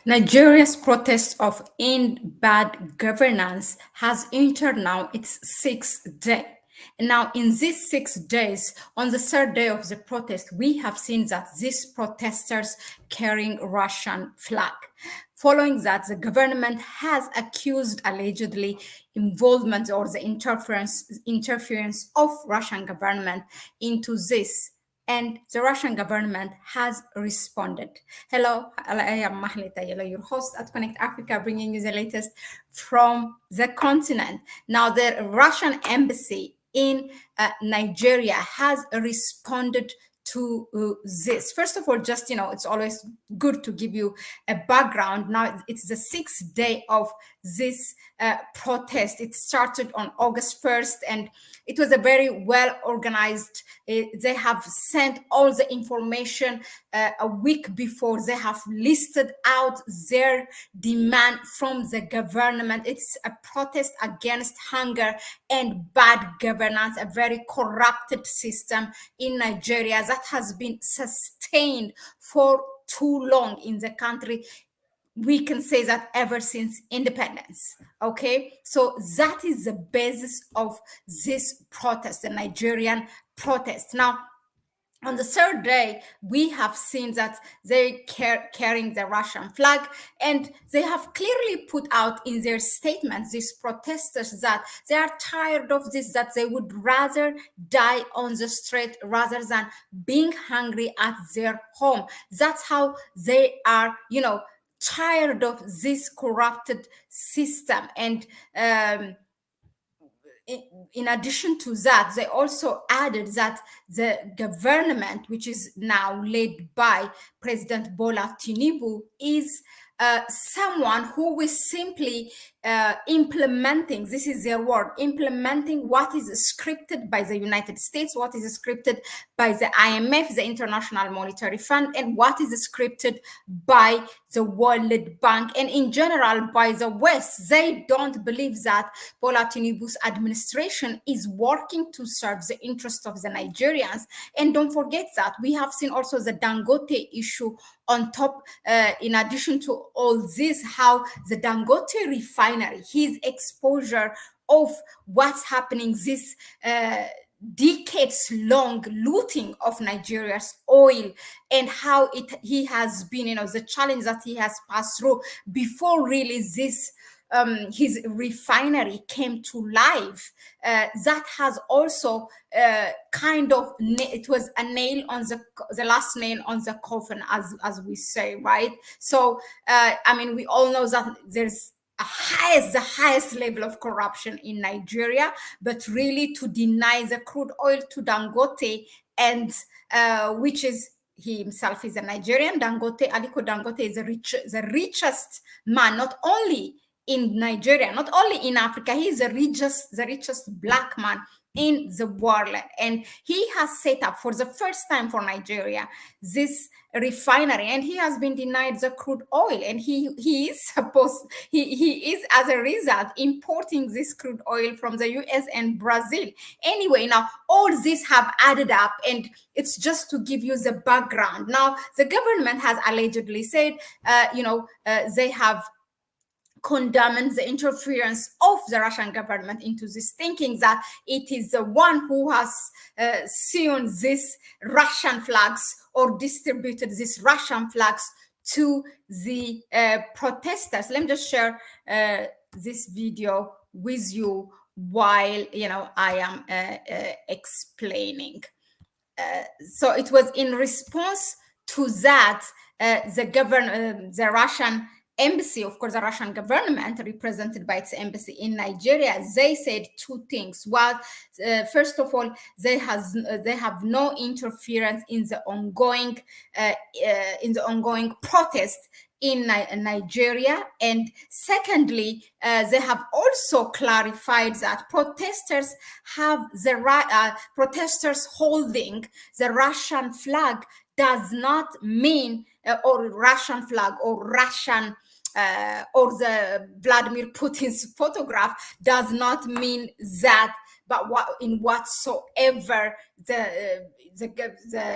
Nigeria's protest of end bad governance has entered now its sixth day. And now, in these 6 days, on the third day of the protest, we have seen that these protesters carrying Russian flag. Following that, the government has accused allegedly involvement or the interference of Russian government into this, and the Russian government has responded. Hello, I am Mahlet, Ayele, your host at Connect Africa, bringing you the latest from the continent. Now, the Russian embassy in Nigeria has responded to this. First of all, just, it's always good to give you a background. Now, it's the sixth day of this protest. It started on August 1st, and it was a very well organized. They have sent all the information a week before. They have listed out their demand from the government. It's a protest against hunger and bad governance, a very corrupted system in Nigeria that has been sustained for too long in the country. We can say that ever since independence. Okay, so that is the basis of this protest, the Nigerian protest. Now, on the third day, we have seen that they carrying the Russian flag, and they have clearly put out in their statements, these protesters, that they are tired of this, that they would rather die on the street rather than being hungry at their home. That's how they are, tired of this corrupted system. And in addition to that, they also added that the government, which is now led by President Bola Tinubu, is someone who is simply implementing, this is their word, implementing what is scripted by the United States, what is scripted by the IMF, the International Monetary Fund, and what is scripted by the World Bank, and in general by the West. They don't believe that Bola Tinubu's administration is working to serve the interest of the Nigerians. And don't forget that we have seen also the Dangote issue on top, in addition to all this, how the Dangote refinery, his exposure of what's happening, this decades-long looting of Nigeria's oil, and how he has been, the challenge that he has passed through before really this his refinery came to life. That has also it was a nail on the last nail on the coffin, as we say, right? So we all know that there's the highest level of corruption in Nigeria, but really to deny the crude oil to Dangote, and which is, he himself is a Nigerian. Dangote, Aliko Dangote, is the richest man, not only in Nigeria, not only in Africa. He is the richest black man in the world, and he has set up for the first time for Nigeria this refinery, and he has been denied the crude oil, and he is as a result importing this crude oil from the US and Brazil. Anyway, now all this have added up, and it's just to give you the background. Now, the government has allegedly said they have condemns the interference of the Russian government into this, thinking that it is the one who has sewn these Russian flags or distributed these Russian flags to the protesters. Let me just share this video with you while I am explaining. So it was in response to that, the Russian embassy, of course, the Russian government, represented by its embassy in Nigeria, they said two things. Well, first of all, they have no interference in the ongoing protest in Nigeria, and secondly, they have also clarified that protesters holding the Russian flag does not mean, or Russian flag or Russian or the Vladimir Putin's photograph does not mean that but in whatsoever the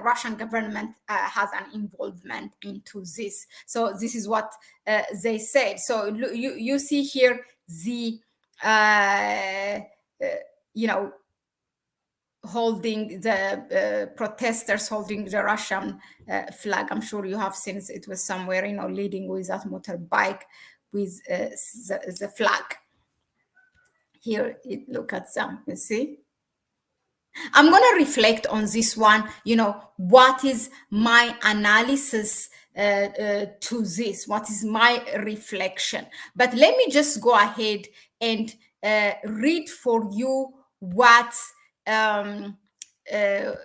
Russian government has an involvement into this. So this is what they said. So you see here the you know, holding the protesters holding the Russian flag. I'm sure you have seen it was somewhere, you know, leading with that motorbike with the flag. Here, look at them, you see? I'm going to reflect on this one, you know, what is my analysis to this? What is my reflection? But let me just go ahead and read for you what um, the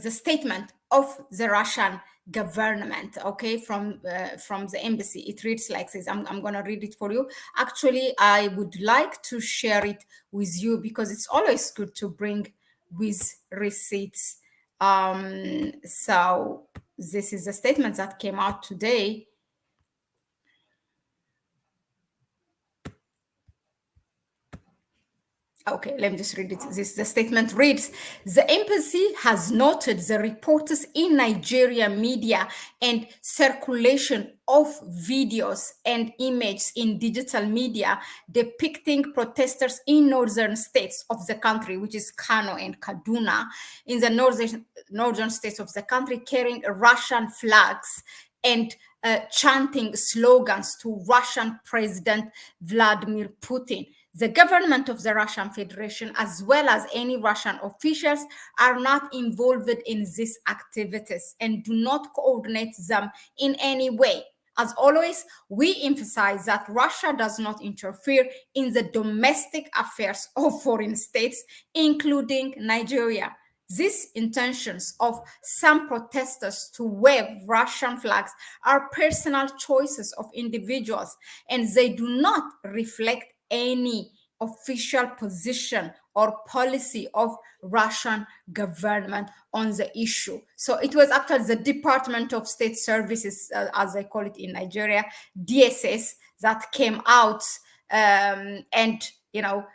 statement of the Russian government, okay, from the embassy. It reads like this. I'm going to read it for you. Actually, I would like to share it with you because it's always good to bring with receipts. So this is a statement that came out today. Okay, let me just read it. The statement reads, the embassy has noted the reports in Nigeria media and circulation of videos and images in digital media depicting protesters in northern states of the country, which is Kano and Kaduna, in the northern states of the country, carrying Russian flags and chanting slogans to Russian President Vladimir Putin. The government of the Russian Federation, as well as any Russian officials, are not involved in these activities and do not coordinate them in any way. As always, we emphasize that Russia does not interfere in the domestic affairs of foreign states, including Nigeria. These intentions of some protesters to wave Russian flags are personal choices of individuals, and they do not reflect any official position or policy of Russian government on the issue. So it was actually the Department of State Services, as they call it in Nigeria, DSS, that came out and, you know,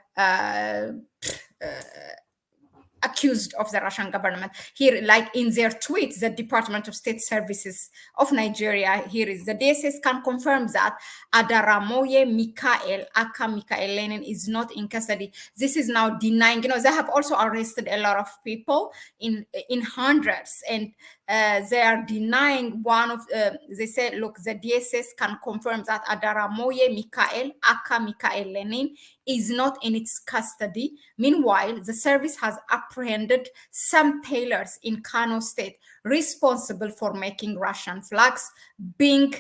accused of the Russian government. Here, like in their tweets, the Department of State Services of Nigeria, here is the DSS can confirm that Adaramoye Mikael, aka Mikael Lenin, is not in custody. This is now denying, you know, they have also arrested a lot of people in hundreds, and they are denying one of, they say, look, the DSS can confirm that Adaramoye Mikael, aka Mikael Lenin, is not in its custody. Meanwhile, the service has apprehended some tailors in Kano State responsible for making Russian flags being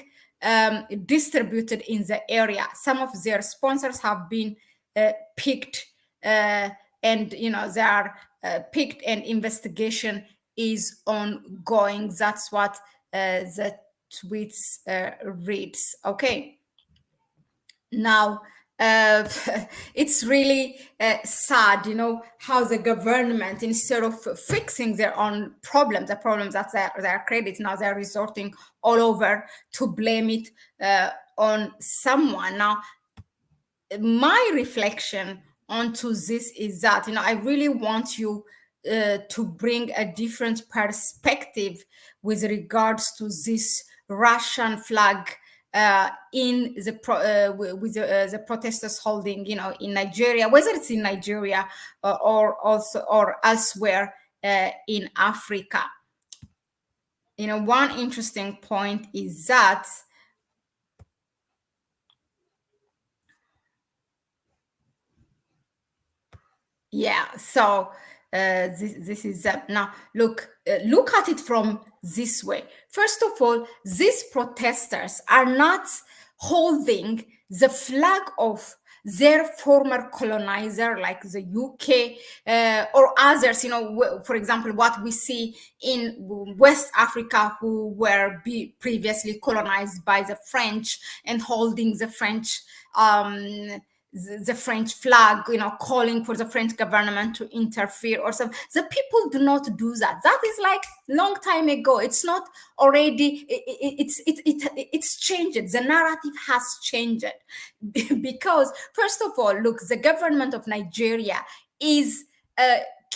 distributed in the area. Some of their sponsors have been picked, and you know they are picked, and investigation is ongoing. That's what the tweets reads. Okay. Now, it's really sad, you know, how the government, instead of fixing their own problems, the problems that they're creating, now they're resorting all over to blame it on someone. Now, my reflection onto this is that, you know, I really want you to bring a different perspective with regards to this Russian flag in the with the protesters holding, you know, in Nigeria, whether it's in Nigeria or also or elsewhere in Africa. You know, one interesting point is that so this is now look at it from this way. First of all, these protesters are not holding the flag of their former colonizer like the UK or others, you know, for example, what we see in West Africa, who were previously colonized by the French and holding the French the French flag, calling for the French government to interfere or something. The people do not do that. That is like long time ago. It's not already. It's changed. The narrative has changed because first of all, look, the government of Nigeria is.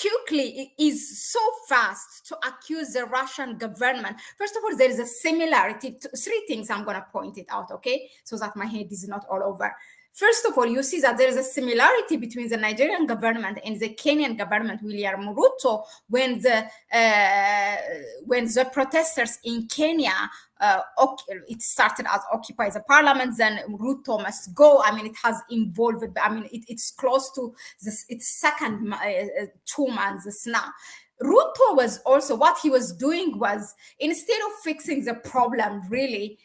Quickly is so fast to accuse the Russian government. First of all, there is a similarity to three things. I'm going to point it out, okay, so that my head is not all over. First of all, you see that there is a similarity between the Nigerian government and the Kenyan government, William Ruto, when the protesters in Kenya, it started as Occupy the Parliament, then Ruto must go. I mean, it has evolved. I mean, it's close to this, its second 2 months now. Ruto was also, what he was doing was, instead of fixing the problem, really,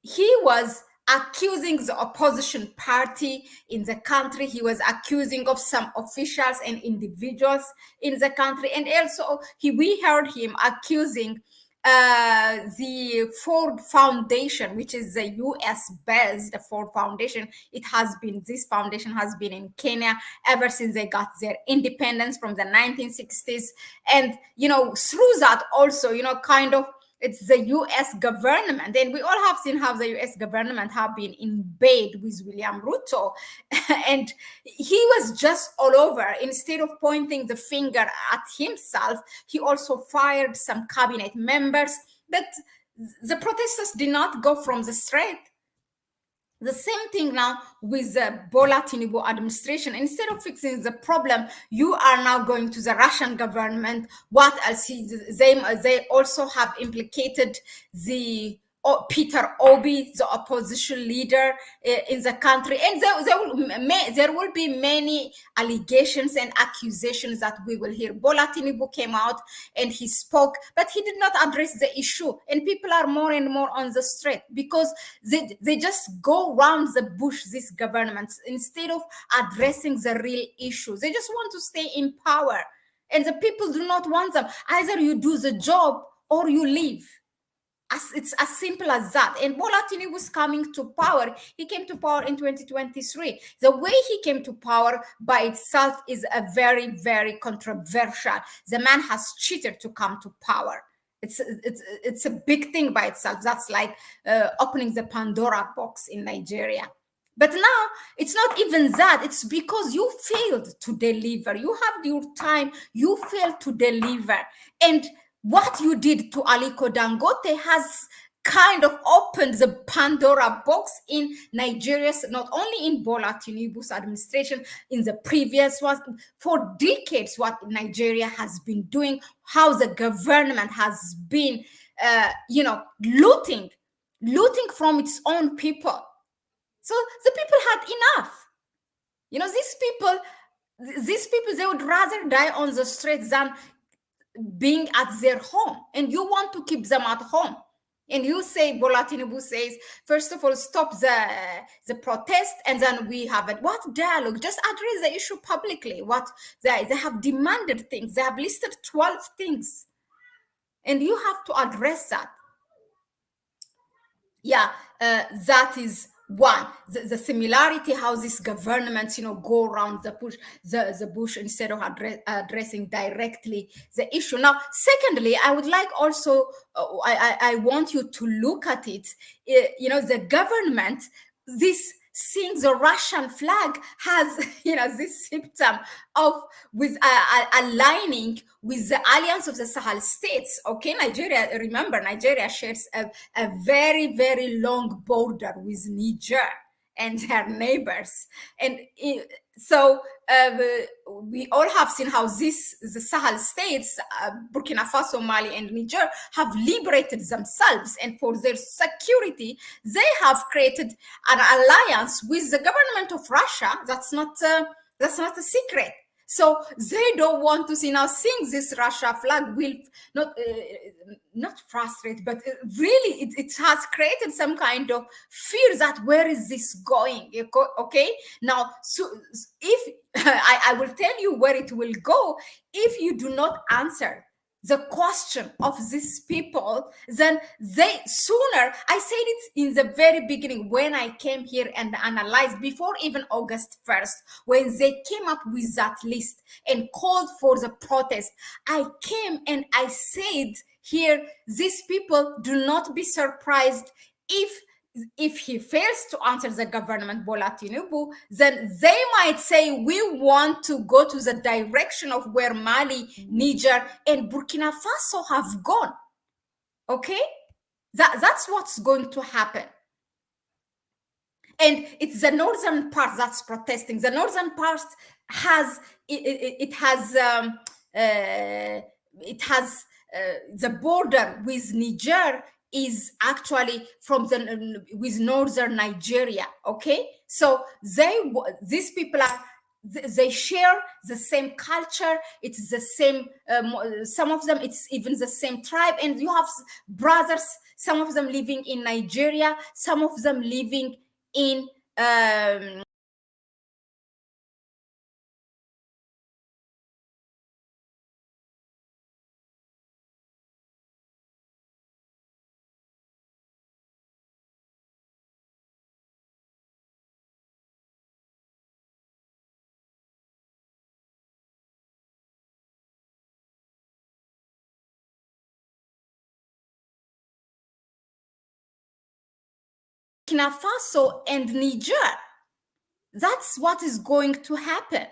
he was accusing the opposition party in the country. He was accusing of some officials and individuals in the country. And also, we heard him accusing the Ford Foundation, which is a US based Ford Foundation. This foundation has been in Kenya ever since they got their independence from the 1960s. And, through that also, kind of, it's the US government. And we all have seen how the US government have been in bed with William Ruto. And he was just all over. Instead of pointing the finger at himself, he also fired some cabinet members. But the protesters did not go from the street. The same thing now with the Bola Tinubu administration. Instead of fixing the problem, you are now going to the Russian government. What else? They also have implicated the Peter Obi, the opposition leader in the country. And there will be many allegations and accusations that we will hear. Bola Tinubu came out and he spoke, but he did not address the issue. And people are more and more on the street because they just go around the bush, these governments, instead of addressing the real issues. They just want to stay in power. And the people do not want them. Either you do the job or you leave. It's as simple as that. And Bola Tinubu was coming to power. He came to power in 2023. The way he came to power by itself is a very, very controversial. The man has cheated to come to power. It's a big thing by itself. That's like opening the Pandora box in Nigeria. But now it's not even that. It's because you failed to deliver. You have your time. You failed to deliver. And what you did to Aliko Dangote has kind of opened the Pandora box in Nigeria's, not only in Bola Tinubu's administration, in the previous ones, for decades, what Nigeria has been doing, how the government has been, looting from its own people. So the people had enough. These people, they would rather die on the streets than being at their home, and you want to keep them at home. And you say, Bola Tinubu says, first of all, stop the protest, and then we have it. What dialogue? Just address the issue publicly. What they have demanded things. They have listed 12 things, and you have to address that. Yeah, that is one. The similarity how these governments, go around the bush instead of addressing directly the issue. Now, secondly, I would like also, I want you to look at it. The government, seeing the Russian flag has, this symptom of aligning with the alliance of the Sahel states. Okay, remember, Nigeria shares a very, very long border with Niger and their neighbors. And so we all have seen how the Sahel states, Burkina Faso, Mali, and Niger, have liberated themselves, and for their security, they have created an alliance with the government of Russia. That's not a secret. So they don't want to see now. Seeing this Russia flag will not frustrate, but really it has created some kind of fear that where is this going? Okay, now so if I will tell you where it will go if you do not answer the question of these people, then they sooner, I said it in the very beginning when I came here and analyzed before even August 1st, when they came up with that list and called for the protest, I came and I said here, these people, do not be surprised if he fails to answer the government, Bola Tinubu, then they might say, we want to go to the direction of where Mali, Niger, and Burkina Faso have gone. Okay? That's what's going to happen. And it's the northern part that's protesting. The northern part has it has the border with Niger is actually from the with northern Nigeria. Okay, so these people are, they share the same culture, it's the same, some of them it's even the same tribe, and you have brothers, some of them living in Nigeria, some of them living in Burkina Faso and Niger. That's what is going to happen.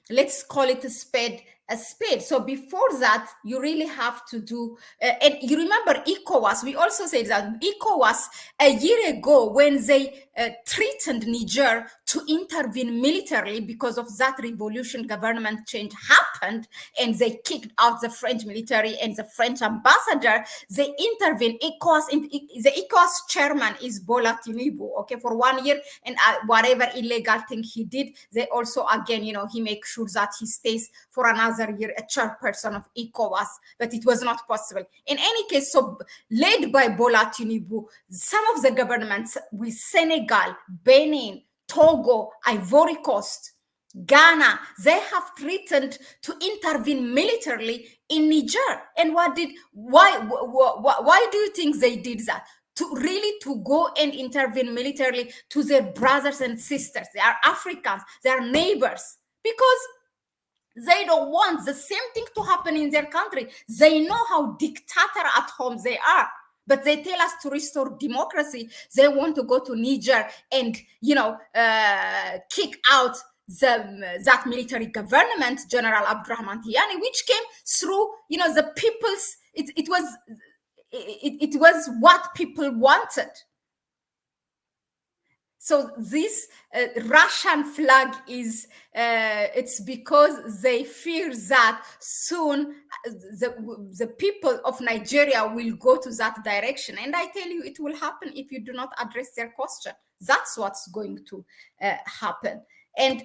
Let's call it a spade a spade. So before that, you really have to do, and you remember ECOWAS, we also said that ECOWAS a year ago, when they threatened Niger to intervene militarily because of that revolution, government change happened, and they kicked out the French military and the French ambassador, they intervened. ECOWAS, the ECOWAS chairman is Bola Tinubu, okay, for 1 year, and whatever illegal thing he did, they also, again, he makes sure that he stays for another year a chairperson of ECOWAS, but it was not possible. In any case, so led by Bola Tinubu, some of the governments with Senegal, Benin, Togo, Ivory Coast, Ghana, they have threatened to intervene militarily in Niger. And why do you think they did that? To go and intervene militarily to their brothers and sisters. They are Africans, they are neighbors, because they don't want the same thing to happen in their country. They know how dictator at home they are, but they tell us to restore democracy. They want to go to Niger and kick out that military government, General Abdurrahman Tiani, which came through the people's. It was what people wanted. So this Russian flag is it's because they fear that soon the people of Nigeria will go to that direction. And I tell you, it will happen if you do not address their question. That's what's going to happen. And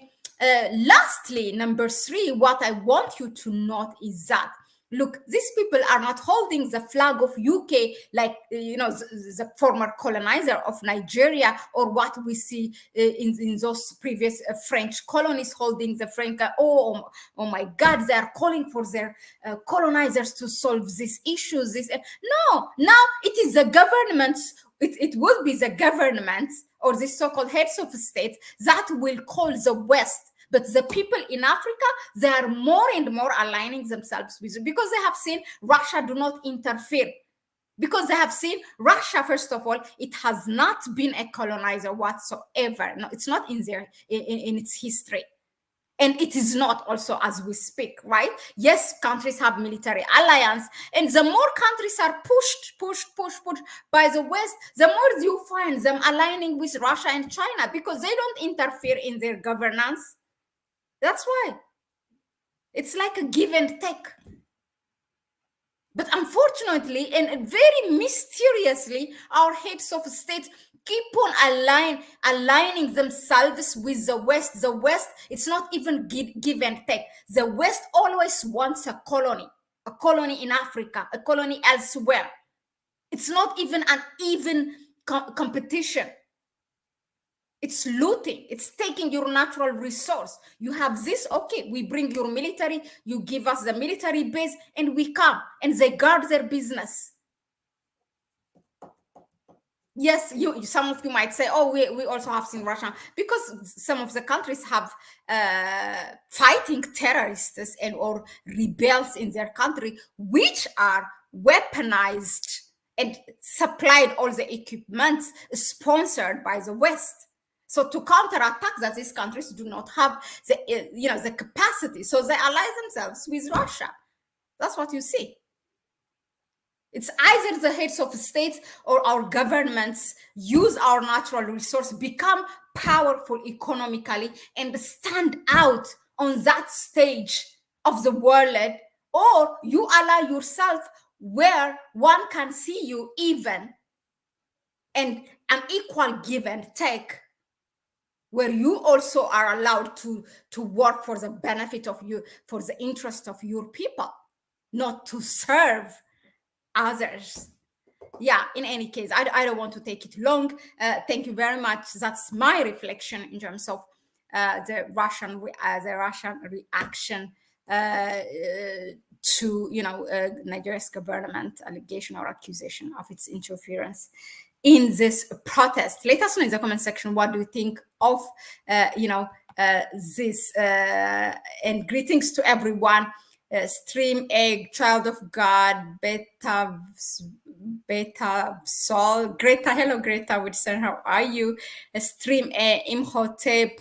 lastly, number 3, what I want you to note is that, look, these people are not holding the flag of UK like the former colonizer of Nigeria, or what we see in those previous French colonies holding the French. Oh my God, they are calling for their colonizers to solve these issues. No, now it is the governments. It will be the governments or the so-called heads of state that will call the West. But the people in Africa, they are more and more aligning themselves with it, because they have seen Russia do not interfere. Because they have seen Russia, first of all, it has not been a colonizer whatsoever. No, it's not in its history. And it is not also as we speak, right? Yes, countries have military alliance, and the more countries are pushed by the West, the more you find them aligning with Russia and China, because they don't interfere in their governance. That's why it's like a give and take. But unfortunately, and very mysteriously, our heads of state keep on aligning themselves with the West. The West, it's not even give and take. The West always wants a colony in Africa, a colony elsewhere. It's not even an even competition. It's looting. It's taking your natural resource. You have this, okay, we bring your military, you give us the military base, and we come, and they guard their business. Yes, some of you might say, oh, we also have seen Russia, because some of the countries have fighting terrorists and or rebels in their country, which are weaponized and supplied all the equipment sponsored by the West. So to counterattack that, these countries do not have the capacity, so they ally themselves with Russia. That's what you see. It's either the heads of states or our governments use our natural resource, become powerful economically, and stand out on that stage of the world, or you ally yourself where one can see you even, and an equal give and take, where you also are allowed to work for the benefit of you, for the interest of your people, not to serve others. Yeah, in any case, I don't want to take it long. Thank you very much. That's my reflection in terms of the Russian reaction to Nigeria's government allegation or accusation of its interference in this protest. Let us know in the comment section, what do you think of this, and greetings to everyone. Stream Egg, Child of God, Beta Sol, Greta, hello Greta Woodson, how are you? Stream Imhotep,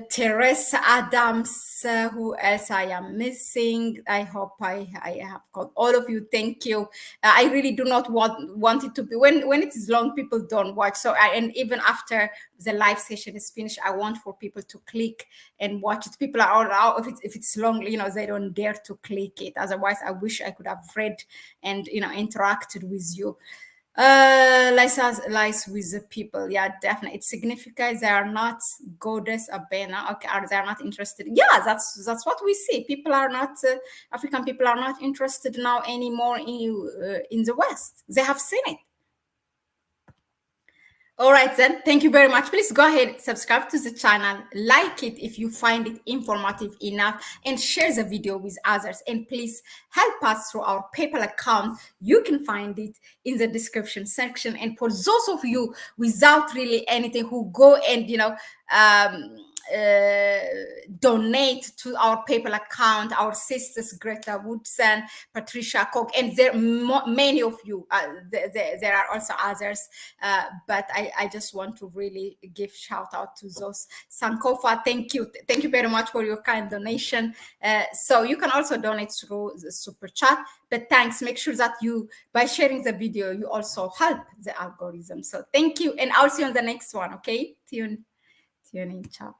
Teresa Adams, who else I am missing? I hope I have got all of you. Thank you. I really do not want it to be, when it is long, people don't watch. So and even after the live session is finished, I want for people to click and watch it. People are all out, if it's long, they don't dare to click it. Otherwise, I wish I could have read and interacted with you. Lies with the people. Yeah, definitely. It signifies they are not goddess Abena. Okay, they are not interested. Yeah, that's what we see. People are not African people are not interested now anymore in the West. They have seen it. All right, then. Thank you very much. Please go ahead, subscribe to the channel, like it if you find it informative enough, and share the video with others. And please help us through our PayPal account. You can find it in the description section. And for those of you without really anything, who go and donate to our PayPal account, our sisters Greta Woodson, Patricia Koch, and there many of you. There are also others, but I just want to really give shout out to those. Sankofa, thank you very much for your kind donation. So you can also donate through the super chat. But thanks. Make sure that you, by sharing the video, you also help the algorithm. So thank you, and I'll see you on the next one. Okay, tune in. Ciao.